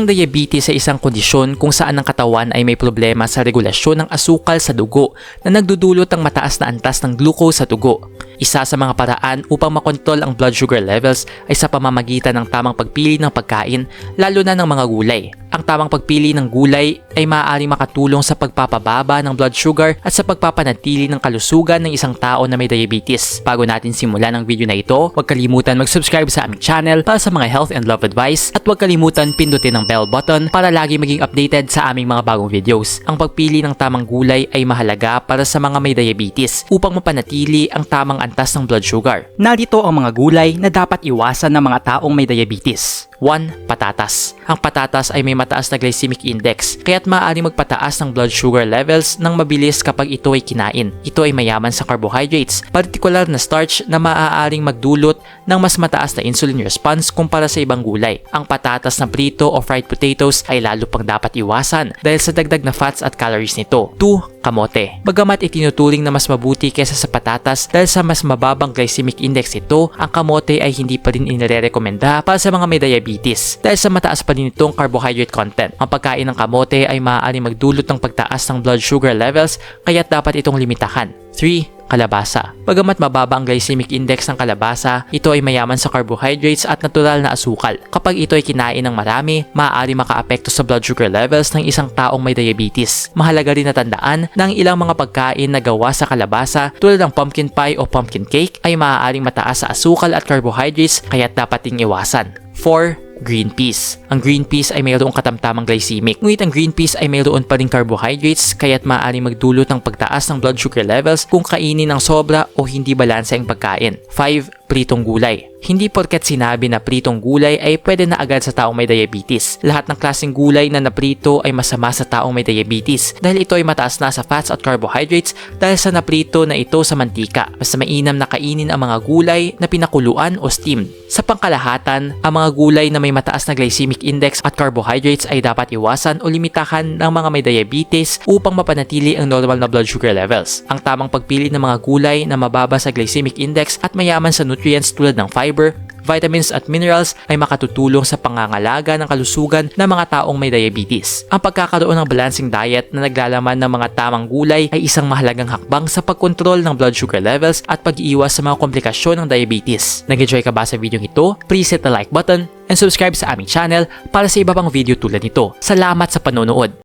Ang diabetes ay isang kondisyon kung saan ang katawan ay may problema sa regulasyon ng asukal sa dugo na nagdudulot ng mataas na antas ng glucose sa dugo. Isa sa mga paraan upang makontrol ang blood sugar levels ay sa pamamagitan ng tamang pagpili ng pagkain, lalo na ng mga gulay. Ang tamang pagpili ng gulay ay maaaring makatulong sa pagpapababa ng blood sugar at sa pagpapanatili ng kalusugan ng isang tao na may diabetes. Bago natin simulan ang video na ito, huwag kalimutan mag-subscribe sa aming channel para sa mga health and love advice at huwag kalimutan pindutin ang bell button para lagi maging updated sa aming mga bagong videos. Ang pagpili ng tamang gulay ay mahalaga para sa mga may diabetes upang mapanatili ang tamang antas ng blood sugar. Narito ang mga gulay na dapat iwasan ng mga taong may diabetes. 1. Patatas. Ang patatas ay may mataas na glycemic index, kaya't maaaring magpataas ng blood sugar levels ng mabilis kapag ito ay kinain. Ito ay mayaman sa carbohydrates, partikular na starch na maaaring magdulot ng mas mataas na insulin response kumpara sa ibang gulay. Ang patatas na prito o fried potatoes ay lalo pang dapat iwasan dahil sa dagdag na fats at calories nito. 2. Kamote. Bagamat itinuturing na mas mabuti kaysa sa patatas dahil sa mas mababang glycemic index nito, ang kamote ay hindi pa rin inirekomenda para sa mga may diabetes dahil sa mataas pa din itong carbohydrate content. Ang pagkain ng kamote ay maaaring magdulot ng pagtaas ng blood sugar levels, kaya't dapat itong limitahan. 3. Kalabasa. Bagamat mababa ang glycemic index ng kalabasa, ito ay mayaman sa carbohydrates at natural na asukal. Kapag ito ay kinain ng marami, maaari makaapekto sa blood sugar levels ng isang taong may diabetes. Mahalaga rin na tandaan na ang ilang mga pagkain na gawa sa kalabasa tulad ng pumpkin pie o pumpkin cake ay maaaring mataas sa asukal at carbohydrates, kaya't dapat ding iwasan. 4. Green peas. Ang green peas ay mayroong katamtamang glycemic, ngunit ang green peas ay mayroon pa ring carbohydrates, kaya't maaaring magdulot ng pagtaas ng blood sugar levels kung kainin ng sobra o hindi balanse ang pagkain. 5. Pritong gulay. Hindi porket sinabi na pritong gulay ay pwede na agad sa taong may diabetes. Lahat ng klaseng gulay na naprito ay masama sa taong may diabetes dahil ito ay mataas na sa fats at carbohydrates dahil sa naprito na ito sa mantika. Mas mainam na kainin ang mga gulay na pinakuluan o steamed. Sa pangkalahatan, ang mga gulay na may mataas na glycemic index at carbohydrates ay dapat iwasan o limitahan ng mga may diabetes upang mapanatili ang normal na blood sugar levels. Ang tamang pagpili ng mga gulay na mababa sa glycemic index at mayaman sa nutrients tulad ng fiber, vitamins at minerals ay makatutulong sa pangangalaga ng kalusugan ng mga taong may diabetes. Ang pagkakaroon ng balancing diet na naglalaman ng mga tamang gulay ay isang mahalagang hakbang sa pagkontrol ng blood sugar levels at pag-iwas sa mga komplikasyon ng diabetes. Nag-enjoy ka ba sa video ito? Please hit the like button and subscribe sa aming channel para sa iba pang video tulad nito. Salamat sa panonood!